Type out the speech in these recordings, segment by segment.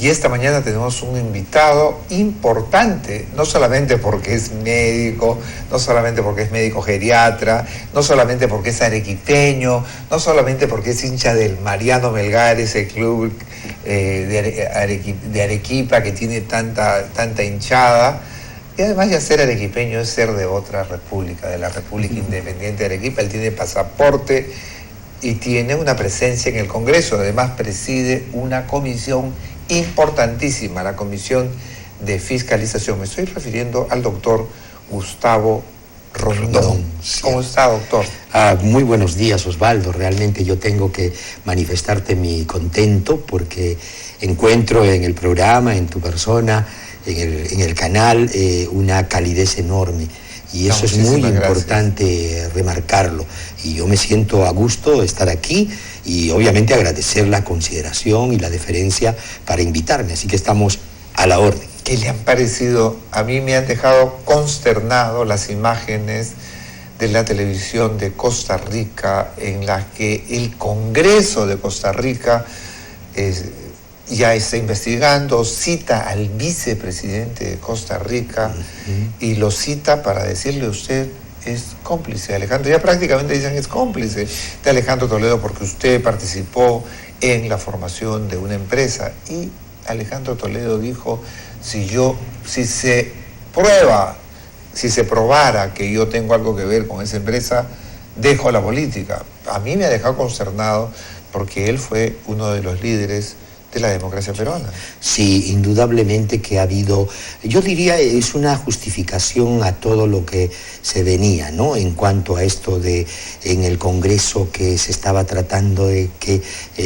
Y esta mañana tenemos un invitado importante, no solamente porque es médico, no solamente porque es médico geriatra, no solamente porque es arequipeño, no solamente porque es hincha del Mariano Melgar, ese club de Arequipa que tiene tanta hinchada. Y además de ser arequipeño es ser de otra república, de la República Independiente de Arequipa. Él tiene pasaporte y tiene una presencia en el Congreso. Además preside una comisión importantísima, la Comisión de Fiscalización. Me estoy refiriendo al doctor Gustavo Rondón. ¿Cómo está, doctor? Muy buenos días, Osvaldo. Realmente yo tengo que manifestarte mi contento porque encuentro en el programa, en tu persona, en el canal, una calidez enorme. Y eso es muy importante remarcarlo. Y yo me siento a gusto de estar aquí y obviamente agradecer la consideración y la deferencia para invitarme. Así que estamos a la orden. ¿Qué le han parecido? A mí me han dejado consternado las imágenes de la televisión de Costa Rica en las que el Congreso de Costa Rica ya está investigando, cita al vicepresidente de Costa Rica y lo cita para decirle: usted es cómplice de Alejandro. Ya prácticamente dicen es cómplice de Alejandro Toledo porque usted participó en la formación de una empresa. Y Alejandro Toledo dijo: si se probara que yo tengo algo que ver con esa empresa, dejo la política. A mí me ha dejado consternado porque él fue uno de los líderes de la democracia peruana. Sí, indudablemente que ha habido, yo diría, es una justificación a todo lo que se venía, ¿no? En cuanto a esto de en el Congreso que se estaba tratando de que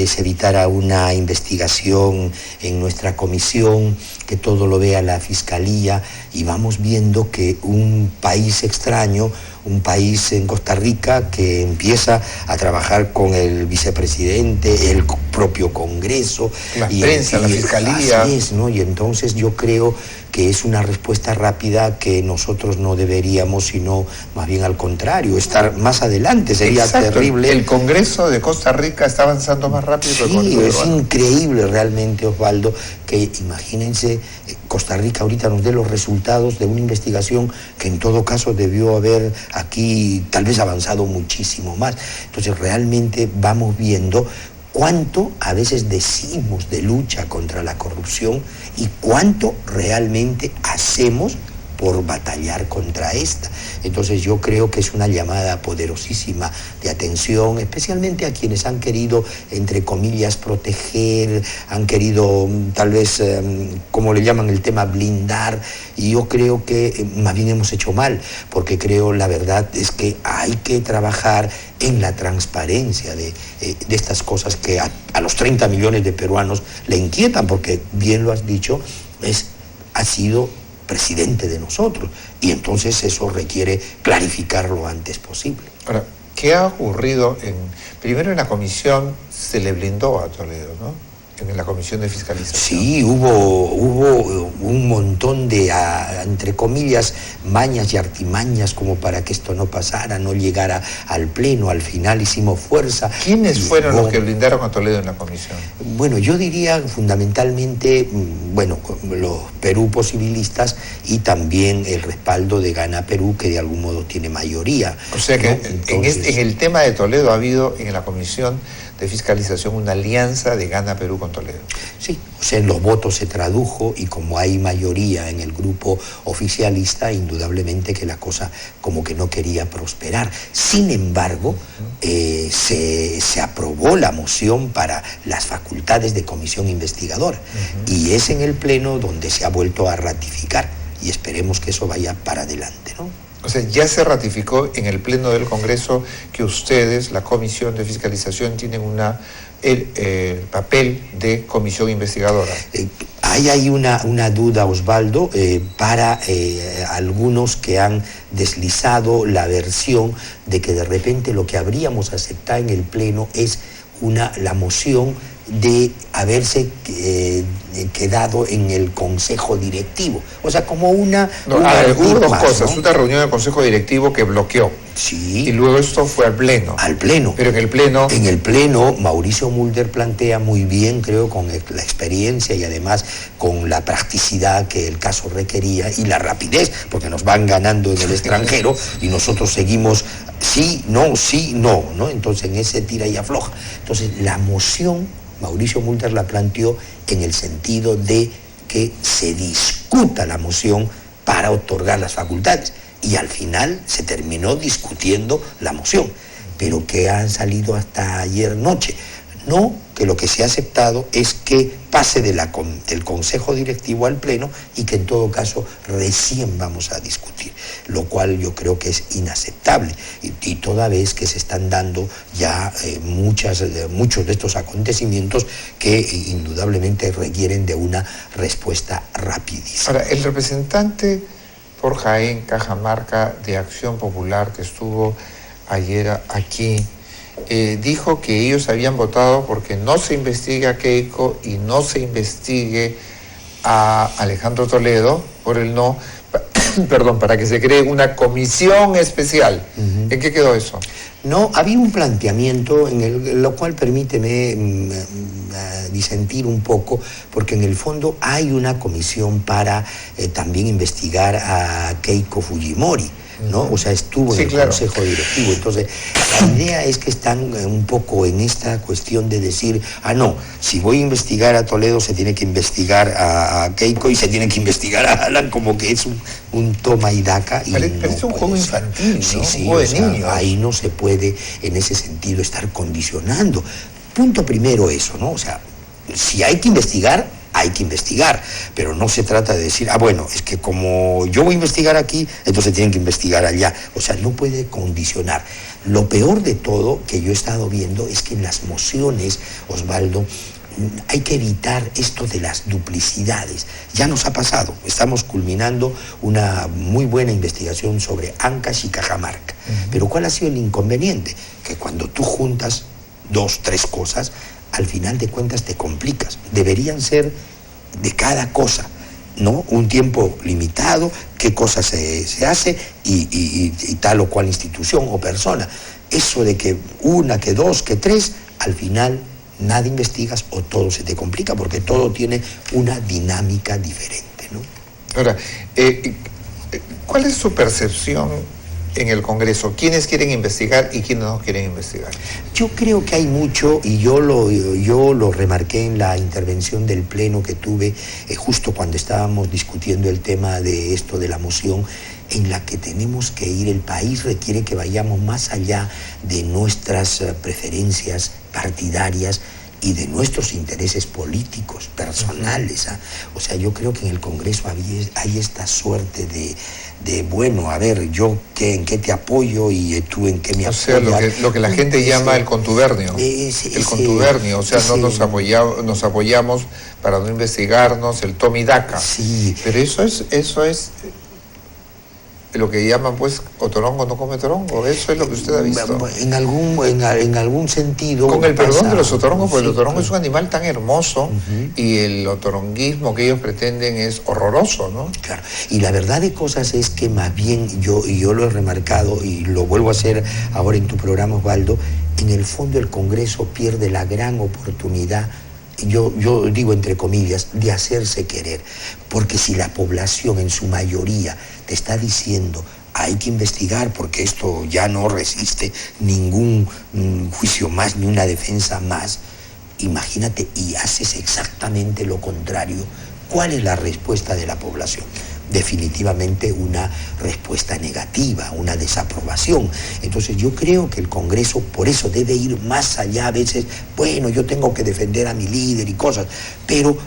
se evitara una investigación en nuestra comisión, que todo lo vea la Fiscalía, y vamos viendo que un país extraño, un país en Costa Rica que empieza a trabajar con el vicepresidente, el propio Congreso, la prensa, la Fiscalía. Así es, ¿no? Y entonces yo creo que es una respuesta rápida que nosotros no deberíamos, sino más bien al contrario, estar más adelante. Sería terrible. El Congreso de Costa Rica está avanzando más rápido que el Congreso peruano. Sí, es increíble realmente, Osvaldo, que imagínense, Costa Rica ahorita nos dé los resultados de una investigación que en todo caso debió haber aquí tal vez avanzado muchísimo más. Entonces realmente vamos viendo cuánto a veces decimos de lucha contra la corrupción y cuánto realmente hacemos por batallar contra esta. Entonces yo creo que es una llamada poderosísima de atención, especialmente a quienes han querido, entre comillas, proteger, han querido tal vez, como le llaman el tema, blindar, y yo creo que más bien hemos hecho mal, porque creo, la verdad es que hay que trabajar en la transparencia de estas cosas que a los 30 millones de peruanos le inquietan, porque bien lo has dicho, ha sido presidente de nosotros, y entonces eso requiere clarificar lo antes posible. Ahora, ¿qué ha ocurrido? Primero en la comisión se le blindó a Toledo, ¿no? En la comisión de fiscalización. Sí, hubo un montón de, entre comillas, mañas y artimañas como para que esto no pasara, no llegara al pleno. Al final hicimos fuerza. ¿Quiénes fueron los que blindaron a Toledo en la comisión? Bueno, yo diría fundamentalmente, los Perú posibilistas y también el respaldo de Gana Perú, que de algún modo tiene mayoría. O sea que, ¿no? Entonces, en el tema de Toledo ha habido en la comisión de fiscalización una alianza de Gana Perú con Toledo. Sí, o sea, en los votos se tradujo, y como hay mayoría en el grupo oficialista, indudablemente que la cosa como que no quería prosperar. Sin embargo, se aprobó la moción para las facultades de comisión investigadora, y es en el pleno donde se ha vuelto a ratificar, y esperemos que eso vaya para adelante, ¿no? O sea, ya se ratificó en el Pleno del Congreso que ustedes, la Comisión de Fiscalización, tienen el papel de comisión investigadora. Hay ahí una duda, Osvaldo, para algunos que han deslizado la versión de que de repente lo que habríamos aceptado en el Pleno es la moción de haberse quedado en el Consejo Directivo. O sea, como hubo dos cosas, ¿no? Una reunión del Consejo Directivo que bloqueó. Sí. Y luego esto fue al Pleno. Al Pleno. Pero en el Pleno... En el Pleno, Mauricio Mulder plantea muy bien, creo, con la experiencia y además con la practicidad que el caso requería y la rapidez, porque nos van ganando en el extranjero y nosotros seguimos sí, no, ¿no? Entonces, en ese tira y afloja. Entonces, la moción, Mauricio Mulder la planteó en el sentido de que se discuta la moción para otorgar las facultades. Y al final se terminó discutiendo la moción, pero que han salido hasta ayer noche. No, que lo que se ha aceptado es que pase del Consejo Directivo al Pleno y que en todo caso recién vamos a discutir, lo cual yo creo que es inaceptable y toda vez que se están dando ya muchos de estos acontecimientos que indudablemente requieren de una respuesta rapidísima. Ahora, el representante por Jaén, Cajamarca, de Acción Popular, que estuvo ayer aquí, dijo que ellos habían votado porque no se investigue a Keiko y no se investigue a Alejandro Toledo por el no, perdón, para que se cree una comisión especial. ¿En qué quedó eso? No, había un planteamiento en lo cual permíteme disentir un poco, porque en el fondo hay una comisión para también investigar a Keiko Fujimori, ¿no? O sea, estuvo en el Consejo Directivo. Entonces, la idea es que están un poco en esta cuestión de decir, no, si voy a investigar a Toledo se tiene que investigar a Keiko y se tiene que investigar a Alan, como que es un toma y daca. Parece un juego infantil, ¿no? Sí, un juego de niños. Ahí no se puede, en ese sentido, estar condicionando. Punto primero eso, ¿no? O sea, si hay que investigar, hay que investigar, pero no se trata de decir, bueno, es que como yo voy a investigar aquí, entonces tienen que investigar allá. O sea, no puede condicionar. Lo peor de todo que yo he estado viendo es que en las mociones, Osvaldo, hay que evitar esto de las duplicidades. Ya nos ha pasado, estamos culminando una muy buena investigación sobre Ancash y Cajamarca. Pero ¿cuál ha sido el inconveniente? Que cuando tú juntas 2, 3 cosas, al final de cuentas te complicas. Deberían ser de cada cosa, ¿no? Un tiempo limitado, qué cosa se hace y tal o cual institución o persona. Eso de que una, que dos, que tres, al final nada investigas o todo se te complica porque todo tiene una dinámica diferente, ¿no? Ahora, ¿cuál es su percepción en el Congreso? ¿Quiénes quieren investigar y quiénes no quieren investigar? Yo creo que hay mucho, y yo lo remarqué en la intervención del Pleno que tuve justo cuando estábamos discutiendo el tema de esto de la moción, en la que tenemos que ir. El país requiere que vayamos más allá de nuestras preferencias partidarias y de nuestros intereses políticos, personales. O sea, yo creo que en el Congreso hay esta suerte de bueno, a ver, yo en qué te apoyo y tú en qué me apoyas. O sea, lo que la gente llama el contubernio. El contubernio, o sea, no nos apoyamos para no investigarnos, el toma y daca. Sí. Pero eso es lo que llaman, pues, o torongo no come torongo. Eso es lo que usted ha visto. En algún sentido. Con el perdón de los otorongos, porque el otorongo es un animal tan hermoso y el otoronguismo que ellos pretenden es horroroso, ¿no? Claro. Y la verdad de cosas es que más bien yo lo he remarcado y lo vuelvo a hacer ahora en tu programa, Osvaldo, en el fondo el Congreso pierde la gran oportunidad, yo digo entre comillas, de hacerse querer. Porque si la población en su mayoría te está diciendo hay que investigar porque esto ya no resiste ningún juicio más ni una defensa más, imagínate, y haces exactamente lo contrario, ¿cuál es la respuesta de la población? Definitivamente una respuesta negativa, una desaprobación. Entonces yo creo que el Congreso por eso debe ir más allá. A veces, bueno, yo tengo que defender a mi líder y cosas, pero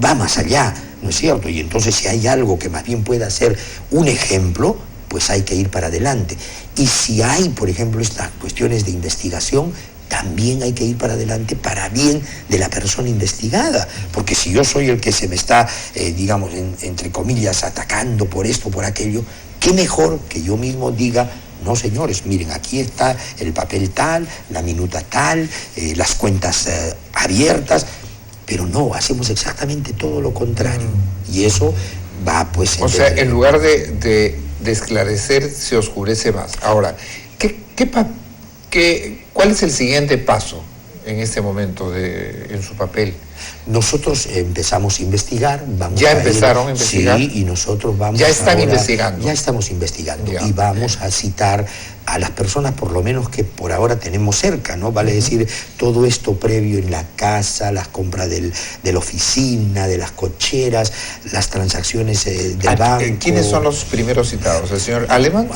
va más allá, ¿no es cierto? Y entonces si hay algo que más bien pueda ser un ejemplo, pues hay que ir para adelante. Y si hay, por ejemplo, estas cuestiones de investigación, también hay que ir para adelante para bien de la persona investigada, porque si yo soy el que se me está, digamos, entre comillas, atacando por esto, por aquello, qué mejor que yo mismo diga, no señores, miren, aquí está el papel tal, la minuta tal, las cuentas abiertas, pero no, hacemos exactamente todo lo contrario, y eso va pues... O sea, en lugar de de esclarecer se oscurece más. Ahora, ¿cuál es el siguiente paso en este momento en su papel? Nosotros empezamos a investigar. ¿Ya empezaron a investigar? Sí, y nosotros vamos ¿Ya están investigando? Ya estamos investigando. Ya. Y vamos a citar a las personas, por lo menos que por ahora tenemos cerca, ¿no? Vale decir, todo esto previo en la casa, las compras de la oficina, de las cocheras, las transacciones del banco. ¿Quiénes son los primeros citados? ¿El señor Aleman?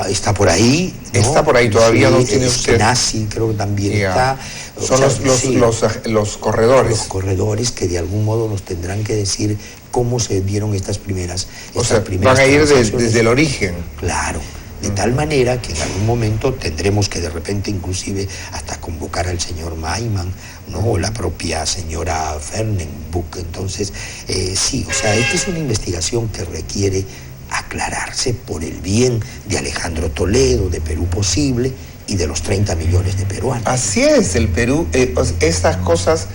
Está por ahí, ¿no? Está por ahí, todavía sí, no tiene usted. Nazi creo que también está. Son los corredores. Los corredores que de algún modo nos tendrán que decir cómo se dieron estas primeras. Van a ir desde el origen. Claro. De tal manera que en algún momento tendremos que de repente inclusive hasta convocar al señor Maiman, ¿no? O la propia señora Fernenbuck. Entonces, sí, o sea, esta es una investigación que requiere aclararse por el bien de Alejandro Toledo, de Perú Posible y de los 30 millones de peruanos. Así es, el Perú, estas cosas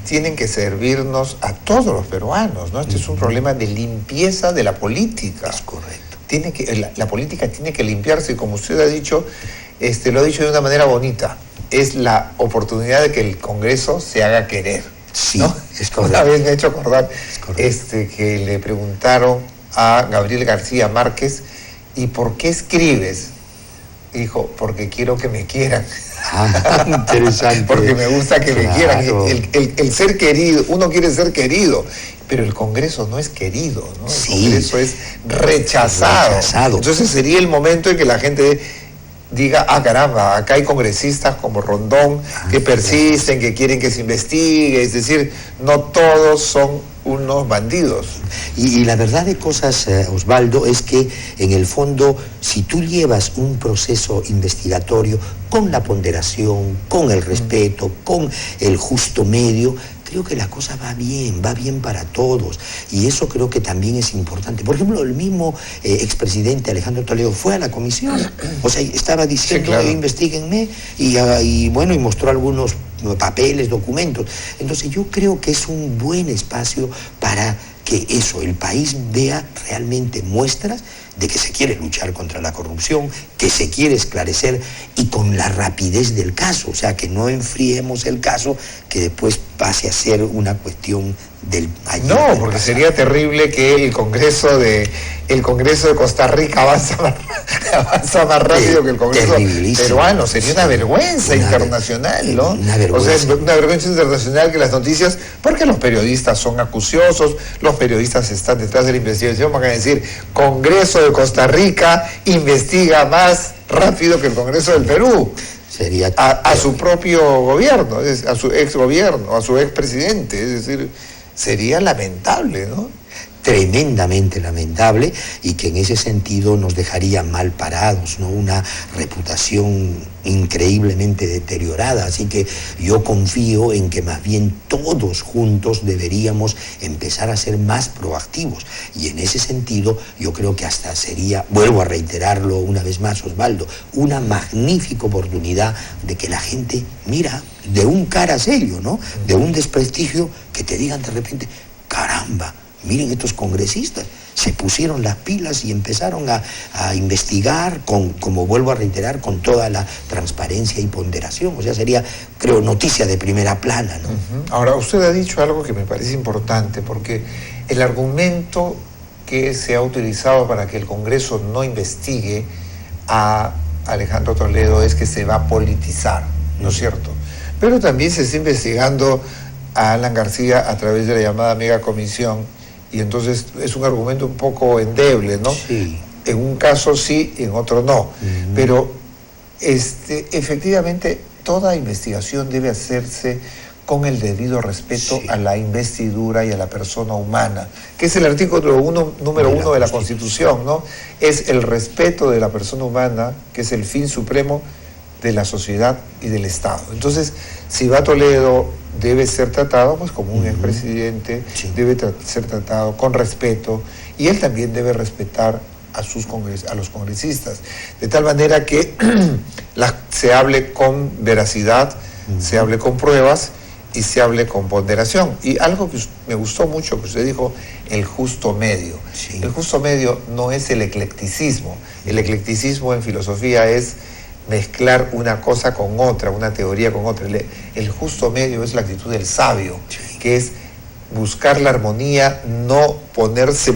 tienen que servirnos a todos los peruanos, ¿no? Este es un problema de limpieza de la política. Es correcto. La política tiene que limpiarse, y como usted ha dicho, lo ha dicho de una manera bonita, es la oportunidad de que el Congreso se haga querer. Sí, ¿no? es correcto. Una vez me ha hecho acordar que le preguntaron a Gabriel García Márquez, ¿y por qué escribes? Dijo, porque quiero que me quieran. Ah, interesante. Porque me gusta que me quieran. El ser querido, uno quiere ser querido, pero el Congreso no es querido, ¿no? El Congreso es rechazado. Entonces sería el momento en que la gente diga, caramba, acá hay congresistas como Rondón que persisten, que quieren que se investigue, es decir, no todos son unos bandidos. Y la verdad de cosas, Osvaldo, es que en el fondo, si tú llevas un proceso investigatorio con la ponderación, con el respeto, con el justo medio, creo que la cosa va bien para todos, y eso creo que también es importante. Por ejemplo, el mismo expresidente Alejandro Toledo fue a la comisión, o sea, estaba diciendo, sí, claro, investíguenme, y mostró algunos papeles, documentos. Entonces yo creo que es un buen espacio para que el país vea realmente muestras de que se quiere luchar contra la corrupción, que se quiere esclarecer, y con la rapidez del caso, o sea, que no enfriemos el caso, que después pase a ser una cuestión del ayer. No, porque sería terrible que el Congreso de Costa Rica avanza más rápido que el Congreso peruano. Sería una vergüenza internacional, ¿no? Una vergüenza. O sea, una vergüenza internacional que las noticias, porque los periodistas son acuciosos, los periodistas están detrás de la investigación, van a decir, Congreso de Costa Rica investiga más rápido que el Congreso del Perú. Sería a su propio gobierno, a su ex gobierno, a su ex presidente, es decir, sería lamentable, ¿no? Tremendamente lamentable, y que en ese sentido nos dejaría mal parados, ¿no? Una reputación increíblemente deteriorada. Así que yo confío en que más bien todos juntos deberíamos empezar a ser más proactivos, y en ese sentido yo creo que hasta sería, vuelvo a reiterarlo una vez más, Osvaldo, una magnífica oportunidad de que la gente mira de un cara serio, ¿no? De un desprestigio, que te digan de repente, caramba, miren, estos congresistas se pusieron las pilas y empezaron a investigar, como vuelvo a reiterar, con toda la transparencia y ponderación. O sea, sería, creo, noticia de primera plana, ¿no? Ahora, usted ha dicho algo que me parece importante, porque el argumento que se ha utilizado para que el Congreso no investigue a Alejandro Toledo es que se va a politizar, ¿no es cierto? Pero también se está investigando a Alan García a través de la llamada megacomisión, y entonces es un argumento un poco endeble, ¿no? Sí. En un caso sí, en otro no. Pero efectivamente toda investigación debe hacerse con el debido respeto a la investidura y a la persona humana, que es el artículo número 1 de la Constitución, ¿no? Es el respeto de la persona humana, que es el fin supremo de la sociedad y del Estado. Entonces, si va a Toledo, debe ser tratado pues como un expresidente, debe ser tratado con respeto, y él también debe respetar a los congresistas, de tal manera que se hable con veracidad, se hable con pruebas, y se hable con ponderación. Y algo que me gustó mucho que usted dijo, el justo medio. Sí. El justo medio no es el eclecticismo. El eclecticismo en filosofía es mezclar una cosa con otra, una teoría con otra. El justo medio es la actitud del sabio, Sí. que es buscar la armonía, no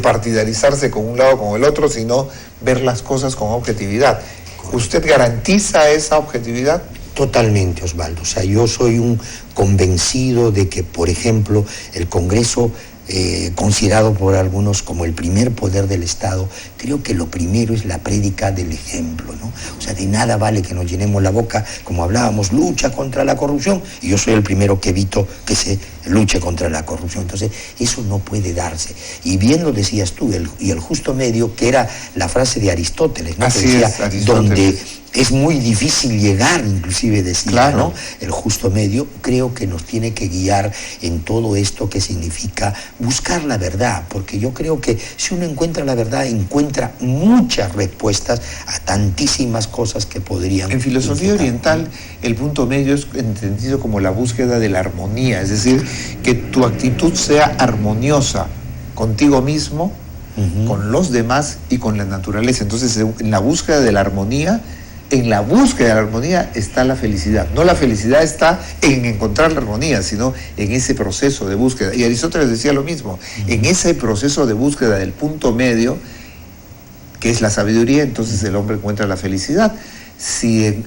partidarizarse con un lado o con el otro, sino ver las cosas con objetividad. ¿Usted garantiza esa objetividad? Totalmente, Osvaldo. O sea, yo soy un convencido de que, por ejemplo, el Congreso, considerado por algunos como el primer poder del Estado, creo que lo primero es la prédica del ejemplo, ¿no? O sea, de nada vale que nos llenemos la boca, como hablábamos, lucha contra la corrupción, y yo soy el primero que evito que se luche contra la corrupción. Entonces, eso no puede darse. Y bien lo decías tú, y el justo medio, que era la frase de Aristóteles, ¿no? Así que decía, es, Aristóteles. Donde es muy difícil llegar, inclusive decía, claro, ¿no? El justo medio creo que nos tiene que guiar en todo esto que significa buscar la verdad, porque yo creo que si uno encuentra la verdad, encuentra muchas respuestas a tantísimas cosas que podrían... En filosofía oriental, el punto medio es entendido como la búsqueda de la armonía, es decir, que tu actitud sea armoniosa contigo mismo, con los demás y con la naturaleza. Entonces, en la búsqueda de la armonía, está la felicidad. No la felicidad está en encontrar la armonía, sino en ese proceso de búsqueda. Y Aristóteles decía lo mismo, en ese proceso de búsqueda del punto medio, que es la sabiduría, entonces el hombre encuentra la felicidad. Si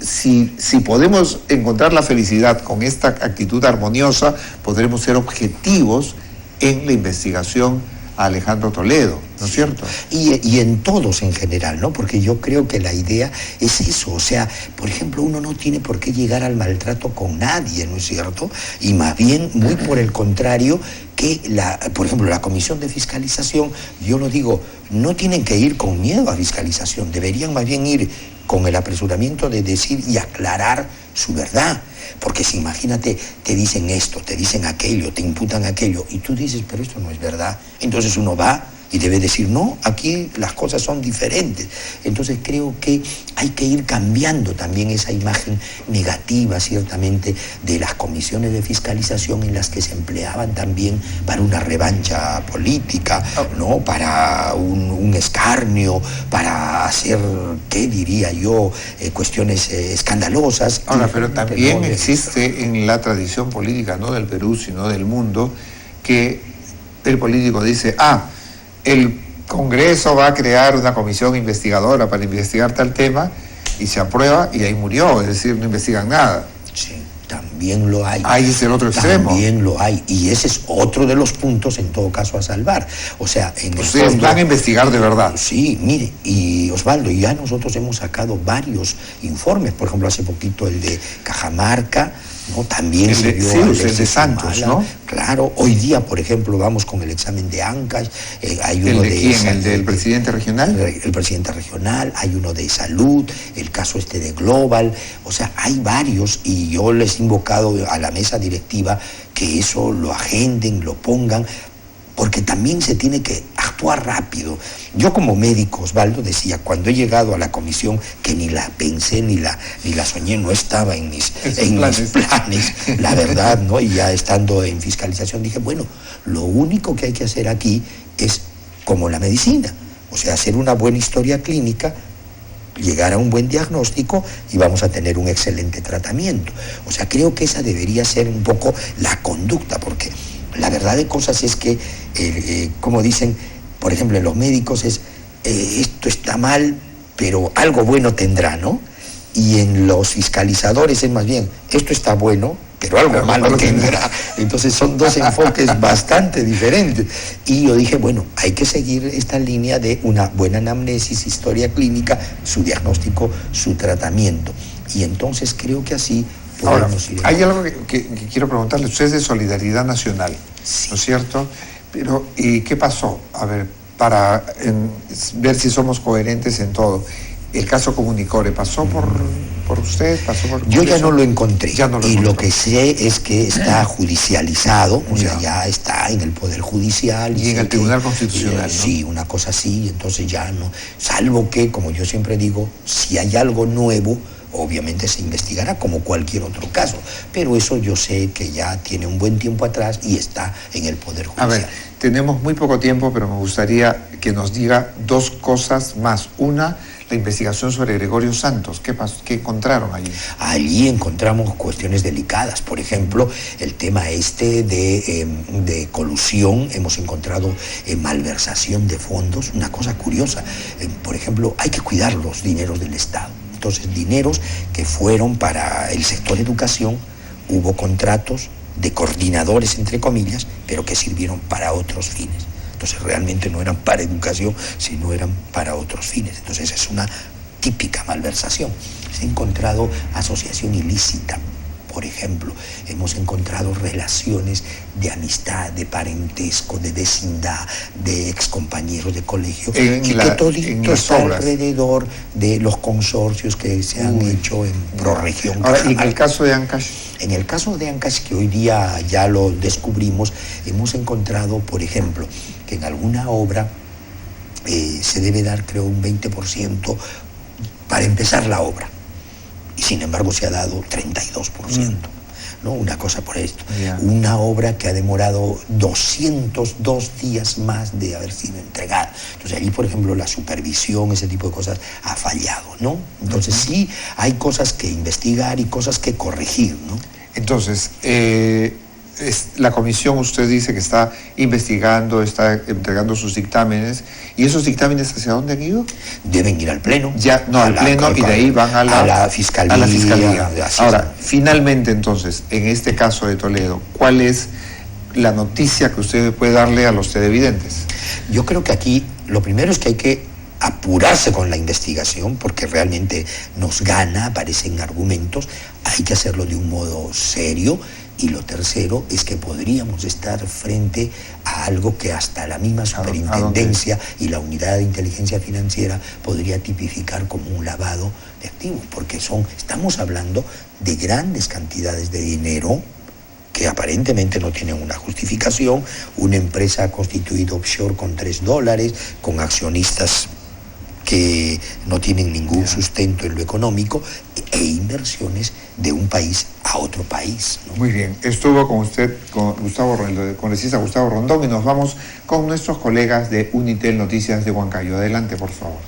podemos encontrar la felicidad con esta actitud armoniosa, podremos ser objetivos en la investigación a Alejandro Toledo, ¿no es cierto? Y en todos en general, ¿no? Porque yo creo que la idea es eso, o sea, por ejemplo, uno no tiene por qué llegar al maltrato con nadie, ¿no es cierto? Y más bien, muy por el contrario, que por ejemplo, la Comisión de Fiscalización, yo lo digo, no tienen que ir con miedo a fiscalización, deberían más bien ir con el apresuramiento de decir y aclarar su verdad. Porque si imagínate, te dicen esto, te dicen aquello, te imputan aquello, y tú dices, pero esto no es verdad. Entonces uno va y debe decir, no, aquí las cosas son diferentes. Entonces creo que hay que ir cambiando también esa imagen negativa, ciertamente, de las comisiones de fiscalización en las que se empleaban también para una revancha política, ¿no? Para un escarnio, para hacer, ¿qué diría yo?, cuestiones escandalosas. Ahora, pero también existe en la tradición política, no del Perú, sino del mundo, que el político dice, el Congreso va a crear una comisión investigadora para investigar tal tema, y se aprueba y ahí murió, es decir, no investigan nada. Sí, también lo hay. Ahí es el otro extremo. También lo hay, y ese es otro de los puntos en todo caso a salvar. O sea, en el Ustedes fondo, van a investigar de verdad. Sí, mire, y Osvaldo, ya nosotros hemos sacado varios informes, por ejemplo, hace poquito el de Cajamarca, ¿no? También el de Santos, ¿no? Claro, hoy día, por ejemplo, vamos con el examen de Ancash, hay uno ¿El de quién? ¿El del presidente regional? El presidente regional, hay uno de salud, el caso de Global, o sea, hay varios, y yo les he invocado a la mesa directiva que eso lo agenden, lo pongan, porque también se tiene que actuar rápido. Yo como médico, Osvaldo, decía, cuando he llegado a la comisión, que ni la pensé ni la soñé, no estaba en mis planes, la verdad, ¿no? Y ya estando en fiscalización dije, bueno, lo único que hay que hacer aquí es como la medicina, o sea, hacer una buena historia clínica, llegar a un buen diagnóstico y vamos a tener un excelente tratamiento. O sea, creo que esa debería ser un poco la conducta, porque la verdad de cosas es que, como dicen, por ejemplo, en los médicos es, esto está mal, pero algo bueno tendrá, ¿no? Y en los fiscalizadores es más bien, esto está bueno, pero algo malo tendrá. Entonces son dos enfoques bastante diferentes. Y yo dije, bueno, hay que seguir esta línea de una buena anamnesis, historia clínica, su diagnóstico, su tratamiento. Y entonces creo que así... Ahora, hay algo que quiero preguntarle. Usted es de Solidaridad Nacional, sí, ¿no es cierto? Pero, ¿y qué pasó? A ver, para ver si somos coherentes en todo. El caso Comunicore, ¿pasó por usted? ¿Pasó por Yo ya no lo encontré. Ya no lo y encontró. Lo que sé es que está judicializado, o sea, ya está en el Poder Judicial. Y en el Tribunal Constitucional, ¿no? Sí, una cosa así, entonces ya no. Salvo que, como yo siempre digo, si hay algo nuevo, obviamente se investigará como cualquier otro caso, pero eso yo sé que ya tiene un buen tiempo atrás y está en el Poder Judicial. A ver, tenemos muy poco tiempo, pero me gustaría que nos diga dos cosas más. Una, la investigación sobre Gregorio Santos. ¿Qué encontraron allí? Allí encontramos cuestiones delicadas. Por ejemplo, el tema de colusión. Hemos encontrado malversación de fondos. Una cosa curiosa. Por ejemplo, hay que cuidar los dineros del Estado. Entonces, dineros que fueron para el sector educación, hubo contratos de coordinadores, entre comillas, pero que sirvieron para otros fines. Entonces realmente no eran para educación, sino eran para otros fines. Entonces es una típica malversación. Se ha encontrado asociación ilícita, por ejemplo. Hemos encontrado relaciones de amistad, de parentesco, de vecindad, de excompañeros de colegio, y que todito está alrededor de los consorcios que se han hecho en ProRegión. Ahora, ¿y en el caso de Ancash? En el caso de Ancash, que hoy día ya lo descubrimos, hemos encontrado, por ejemplo, que en alguna obra se debe dar, creo, un 20% para empezar la obra. Y sin embargo se ha dado 32%. ¿No? Una cosa por esto. Yeah. Una obra que ha demorado 202 días más de haber sido entregada. Entonces allí, por ejemplo, la supervisión, ese tipo de cosas, ha fallado, ¿no? Entonces sí hay cosas que investigar y cosas que corregir, ¿no? Entonces, la comisión, usted dice que está investigando, está entregando sus dictámenes, ¿y esos dictámenes hacia dónde han ido? Deben ir al Pleno. Ya, no, al Pleno, y de ahí van a la Fiscalía. A la Fiscalía. Ahora, finalmente, entonces, en este caso de Toledo, ¿cuál es la noticia que usted puede darle a los televidentes? Yo creo que aquí lo primero es que hay que apurarse con la investigación, porque realmente nos gana, aparecen argumentos, hay que hacerlo de un modo serio. Y lo tercero es que podríamos estar frente a algo que hasta la misma superintendencia y la unidad de inteligencia financiera podría tipificar como un lavado de activos, porque estamos hablando de grandes cantidades de dinero que aparentemente no tienen una justificación. Una empresa ha constituido offshore con $3, con accionistas que no tienen ningún sustento en lo económico, e inversiones de un país a otro país, ¿no? Muy bien, estuvo con usted, con el congresista Gustavo Rondón, y nos vamos con nuestros colegas de Unitel Noticias de Huancayo. Adelante, por favor.